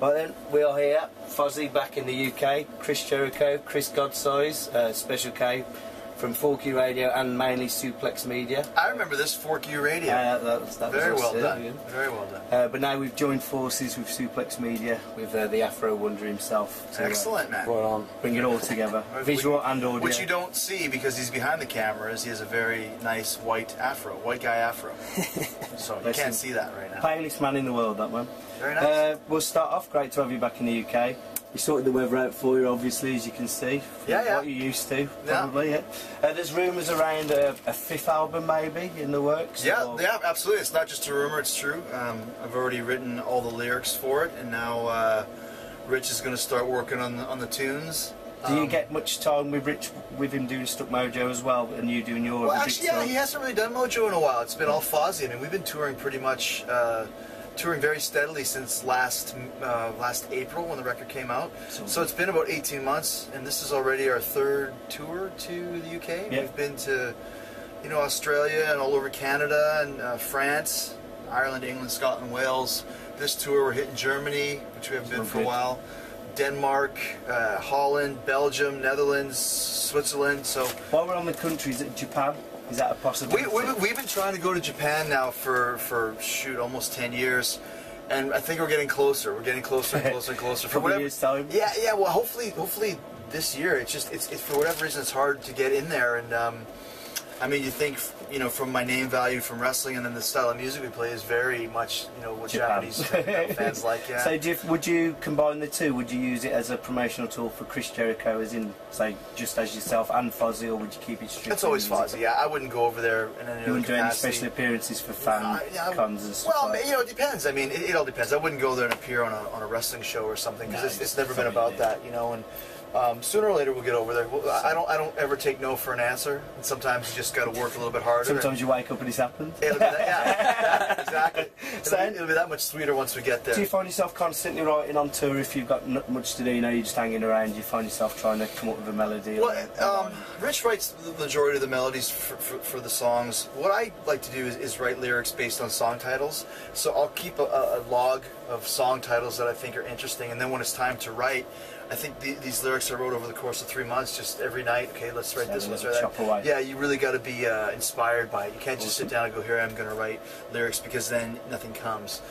Right then, we are here, Fozzy back in the UK, Chris Jericho, Chris Godsize, Special K, from 4Q Radio and mainly Suplex Media. I remember this 4Q Radio. That very was well done. Yeah. Very well done. But now we've joined forces with Suplex Media, with the Afro Wonder himself. To, Excellent, man. Right on, bring it all together, visual and audio. Which you don't see because he's behind the cameras. He has a very nice white afro, white guy afro. So you can't see that right now. Palest man in the world, that man. Very nice. We'll start off. Great to have you back in the UK. We sorted the weather out for you, obviously, as you can see. Yeah. What you're used to, probably. Yeah. There's rumours around a fifth album, maybe, in the works. Yeah, absolutely. It's not just a rumour; it's true. I've already written all the lyrics for it, and now Rich is going to start working on the tunes. Do you get much time with Rich, with him doing Stuck Mojo as well, and you doing your? Well, actually, yeah, he hasn't really done Mojo in a while. It's been all FOZZY. I mean, we've been touring pretty much. Touring very steadily since last April when the record came out. So it's been about 18 months, and this is already our third tour to the UK. Yep. We've been to, Australia and all over Canada and France, Ireland, England, Scotland, Wales. This tour we're hitting Germany, which we haven't been for a while. Denmark, Holland, Belgium, Netherlands, Switzerland. So while we're on the countries, Japan. Is that a possibility? We've been trying to go to Japan now for shoot, almost 10 years, and I think we're getting closer. We're getting closer and closer and closer. For whatever years time. Yeah. Well, hopefully this year. It's for whatever reason it's hard to get in there, and I mean, you think, from my name value from wrestling and then the style of music we play is very much, what Japan. Japanese fans like. Yeah. So would you combine the two? Would you use it as a promotional tool for Chris Jericho, as in, say, just as yourself and FOZZY, or would you keep it strict? It's always FOZZY, yeah. I wouldn't go over there in any You wouldn't do capacity. any special appearances for fan cons and stuff? Well, it depends. I mean, it all depends. I wouldn't go there and appear on a wrestling show or something, because it's never been about that, and... sooner or later we'll get over there. I don't ever take no for an answer. And sometimes you just got to work a little bit harder. Sometimes you wake up and it's happened. It'll be that, exactly. It'll be that much sweeter once we get there. Do you find yourself constantly writing on tour if you've got not much to do? You're just hanging around. Do you find yourself trying to come up with a melody? Well, Rich writes the majority of the melodies for the songs. What I like to do is write lyrics based on song titles. So I'll keep a log of song titles that I think are interesting, and then when it's time to write, I think these lyrics I wrote over the course of 3 months, just every night, okay, let's write this, let's write that. Yeah, you really got to be inspired by it. You can't just sit down and go, here I'm going to write lyrics, because then nothing comes.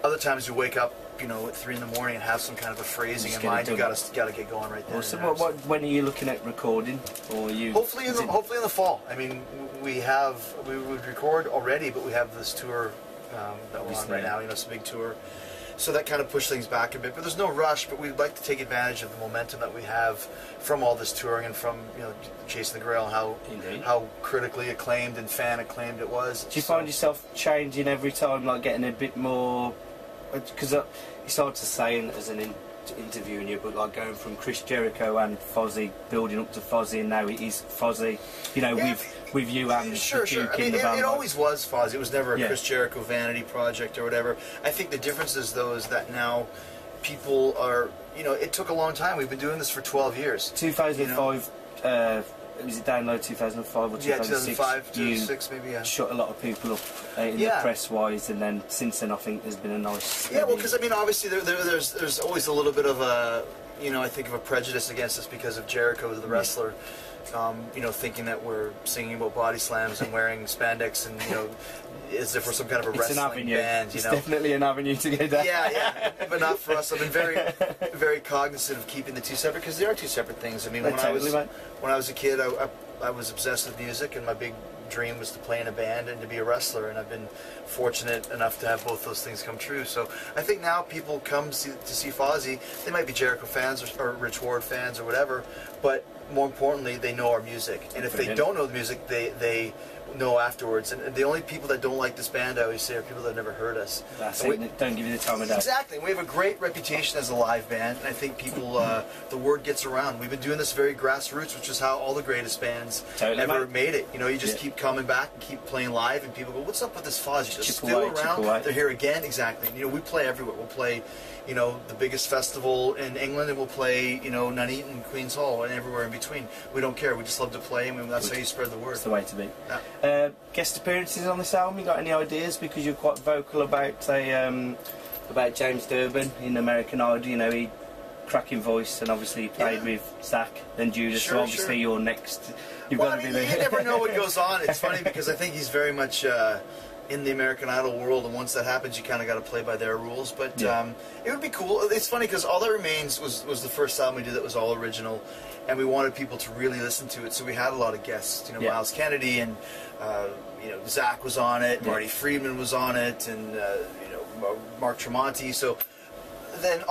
Other times you wake up, at 3 in the morning and have some kind of a phrasing in mind. You got to get going right there. So when are you looking at recording? Or are you? Hopefully in the fall. I mean, we would record already, but we have this tour that we're on right now. It's a big tour. So that kind of pushed things back a bit, but there's no rush. But we'd like to take advantage of the momentum that we have from all this touring and from Chasing the Grail, and how critically acclaimed and fan acclaimed it was. Do you find yourself changing every time, like getting a bit more? Because it's hard to say as an interviewing you, but like going from Chris Jericho and FOZZY, building up to FOZZY, and now it is FOZZY. With you and sure. I mean, it always was FOZZY. It was never a Chris Jericho vanity project or whatever. I think the difference is, though, is that now people are, it took a long time. We've been doing this for 12 years. 2005, was it Download 2005 or 2006? Yeah, 2005, 2006 maybe, yeah. Shut a lot of people up in the press-wise, and then since then I think there's been a nice... Yeah, well, because, I mean, obviously there's always a little bit of a, I think of a prejudice against us because of Jericho, the wrestler. Thinking that we're singing about body slams and wearing spandex and, as if we're some kind of a wrestling band. It's definitely an avenue to get that. Yeah, but not for us. I've been very, very cognizant of keeping the two separate, because they are two separate things. I mean, when I was a kid, I was obsessed with music, and my big dream was to play in a band and to be a wrestler, and I've been fortunate enough to have both those things come true. So I think now people come to see FOZZY, they might be Jericho fans or Rich Ward fans or whatever, but more importantly, they know our music. And if they don't know the music, they know afterwards. And the only people that don't like this band, I always say, are people that have never heard us. That's it. Don't give you the time of day. Exactly. We have a great reputation as a live band, and I think people, the word gets around. We've been doing this very grassroots, which is how all the greatest bands ever made it. You just keep coming back and keep playing live, and people go, "What's up with this FOZZY? They're still around. They're here again." Exactly. We play everywhere. We'll play, the biggest festival in England, and we'll play, Nuneaton, Queen's Hall, and everywhere in between. We don't care. We just love to play, and that's how you spread the word. That's the way to be. Yeah. Guest appearances on this album, you got any ideas? Because you're quite vocal about about James Durbin in American Idol. You know, he cracking voice, and obviously he played with Zach and Judas. Sure, so obviously you're next. You've got to be there. You never know what goes on. It's funny because I think he's very much in the American Idol world, and once that happens, you kind of got to play by their rules. But it would be cool. It's funny because All That Remains was the first album we did that was all original, and we wanted people to really listen to it. So we had a lot of guests. You know, Miles Kennedy and you know, Zach was on it. Marty Friedman was on it, and you know, Mark Tremonti. So. Then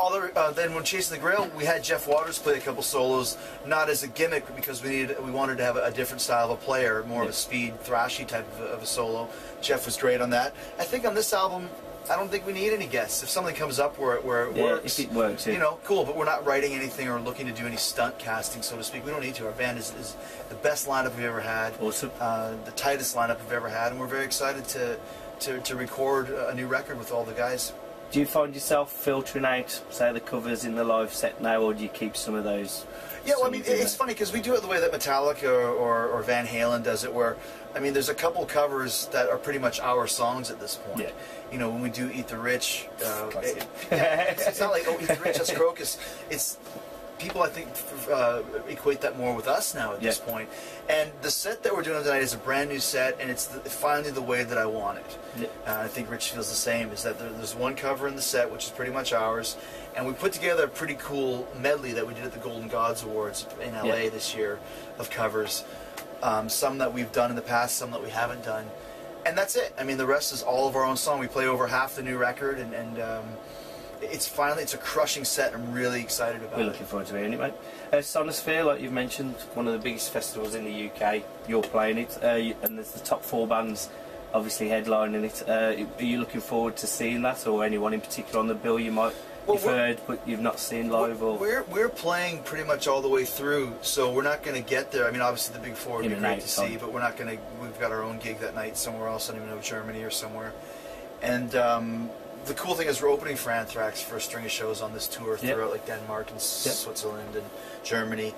then when Chasing the Grail, we had Jeff Waters play a couple solos, not as a gimmick, but because we wanted to have a different style of a player, more of a speed, thrashy type of a solo. Jeff was great on that. I think on this album, I don't think we need any guests. If something comes up where it works, if it works, you know, cool. But we're not writing anything or looking to do any stunt casting, so to speak. We don't need to. Our band is the best lineup we've ever had. Awesome. The tightest lineup we've ever had, and we're very excited to record a new record with all the guys. Do you find yourself filtering out, say, the covers in the live set now, or do you keep some of those? Yeah, well, I mean, it's funny because we do it the way that Metallica or Van Halen does it, where, I mean, there's a couple covers that are pretty much our songs at this point. Yeah. You know, when we do Eat the Rich, it's not like, oh, Eat the Rich, that's Crocus. It's people, I think, equate that more with us now at this point. And the set that we're doing tonight is a brand new set, and it's finally the way that I want it. I think Rich feels the same, is that there's one cover in the set, which is pretty much ours, and we put together a pretty cool medley that we did at the Golden Gods Awards in LA this year of covers. Some that we've done in the past, some that we haven't done. And that's it. I mean, the rest is all of our own song. We play over half the new record, and it's a crushing set. I'm really excited about it. We're looking forward to hearing it, mate. Sonosphere, like you've mentioned, one of the biggest festivals in the UK. You're playing it, and there's the top 4 bands obviously headlining it. Are you looking forward to seeing that, or anyone in particular on the bill you might have heard but you've not seen live? Or we're playing pretty much all the way through, so we're not going to get there. I mean, obviously the big 4 would be great to see, but we're not going to. We've got our own gig that night somewhere else. I don't even know, Germany or somewhere. And the cool thing is we're opening for Anthrax for a string of shows on this tour throughout like Denmark and Switzerland and Germany.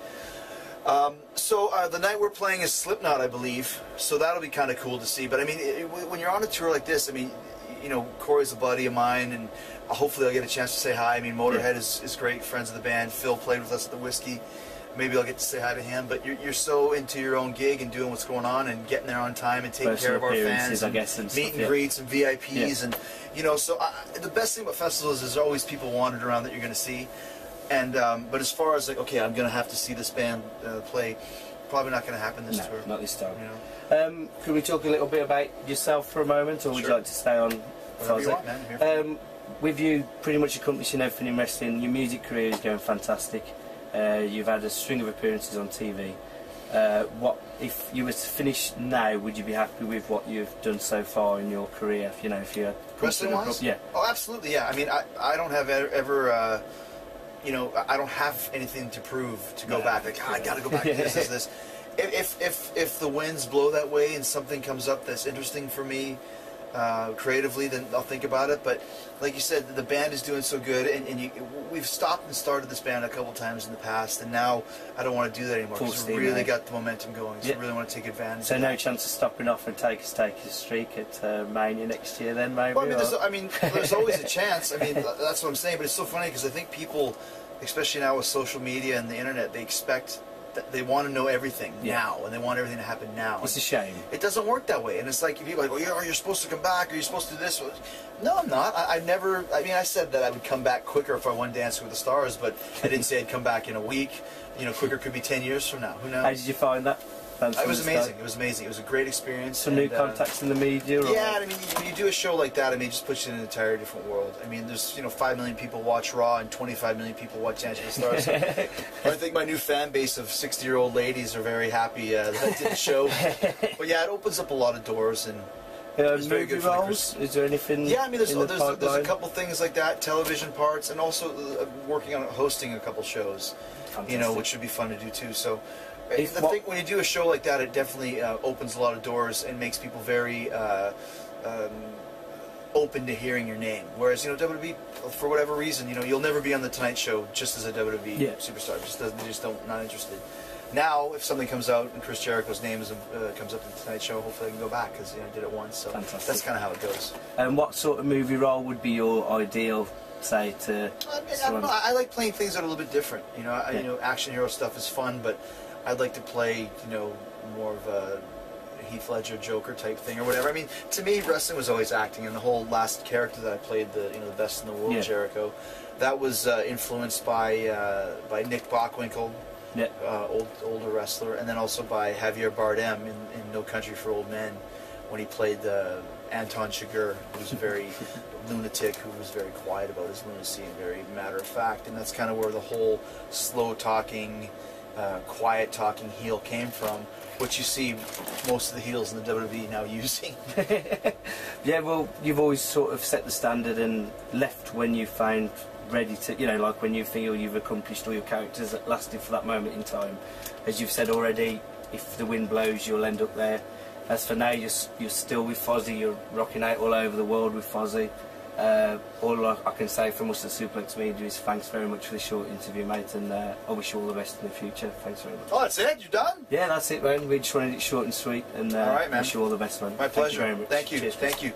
So the night we're playing is Slipknot, I believe. So that'll be kind of cool to see. But I mean, when you're on a tour like this, I mean, you know, Corey's a buddy of mine, and hopefully I'll get a chance to say hi. I mean, Motorhead is great, friends of the band. Phil played with us at the Whiskey. Maybe I'll get to say hi to him. But you're so into your own gig and doing what's going on and getting there on time and taking care of our fans, I guess, and meet and greets and VIPs and you know. So the best thing about festivals is there's always people wandering around that you're going to see. And but as far as like, okay, I'm going to have to see this band play, probably not going to happen this tour. Not this time. You know? Could we talk a little bit about yourself for a moment, or would you like to stay on? Whatever you want, man. With you pretty much accomplishing everything in wrestling, your music career is going fantastic. You've had a string of appearances on TV. What if you were to finish now? Would you be happy with what you've done so far in your career? You know, if you're wrestling-wise, yeah. Oh, absolutely, yeah. I mean, I don't have ever. You know, I don't have anything to prove to go back. Like, I got to go back to this. If the winds blow that way and something comes up that's interesting for me creatively, then I'll think about it. But like you said, the band is doing so good, and we've stopped and started this band a couple times in the past, and now I don't want to do that anymore because we really got the momentum going. So I really want to take advantage. So no chance of stopping off and take a streak at Mania next year, then maybe. Well, I mean, there's always a chance. I mean, that's what I'm saying. But it's so funny because I think people, especially now with social media and the internet, they want to know everything now, and they want everything to happen now. It's a shame. It doesn't work that way, and it's like people are like, "Oh, yeah, you're supposed to come back, or you're supposed to do this." No, I'm not. I never. I mean, I said that I would come back quicker if I won Dancing with the Stars, but I didn't say I'd come back in a week. You know, quicker could be 10 years from now. Who knows? How did you find that? It was amazing. It was amazing. It was a great experience. Some new contacts in the media? Or? Yeah, I mean, when you do a show like that, I mean, it just puts you in an entirely different world. I mean, there's 5 million people watch Raw and 25 million people watch Dancing with the Stars. So I think my new fan base of 60-year-old ladies are very happy that I did the show. But yeah, it opens up a lot of doors, and it's very good for roles? Is there anything? Yeah, I mean, there's a couple things like that, television parts, and also working on hosting a couple shows. Fantastic. You know, which should be fun to do too. So. I think when you do a show like that, it definitely opens a lot of doors and makes people very open to hearing your name. Whereas, WWE, for whatever reason, you'll never be on the Tonight Show just as a WWE superstar. Not interested. Now, if something comes out and Chris Jericho's name comes up in the Tonight Show, hopefully I can go back because I did it once. So fantastic. That's kind of how it goes. And what sort of movie role would be your ideal, say, to? I don't know. I like playing things that are a little bit different. You know, you know, action hero stuff is fun, but I'd like to play, you know, more of a Heath Ledger Joker type thing or whatever. I mean, to me, wrestling was always acting, and the whole last character that I played, the best in the world, Jericho, that was influenced by Nick Bockwinkel. Yeah. Older wrestler, and then also by Javier Bardem in No Country for Old Men, when he played Anton Chigurh, who was a very lunatic, who was very quiet about his lunacy and very matter of fact, and that's kind of where the whole slow talking, quiet talking heel came from, which you see most of the heels in the WWE now using. Yeah, well, you've always sort of set the standard and left when you found ready to, you know, like when you feel you've accomplished all your characters that lasted for that moment in time. As you've said already, if the wind blows, you'll end up there. As for now, you're still with FOZZY, you're rocking out all over the world with FOZZY. All I can say from us at Suplex Media is thanks very much for the short interview, mate, and I wish you all the best in the future. Thanks very much. Oh, that's it? You're done? Yeah, that's it, man. We just wanted it short and sweet, and all right, man. wish you all the best, man. My pleasure. Thank you very much. Thank you. Cheers, Thank you.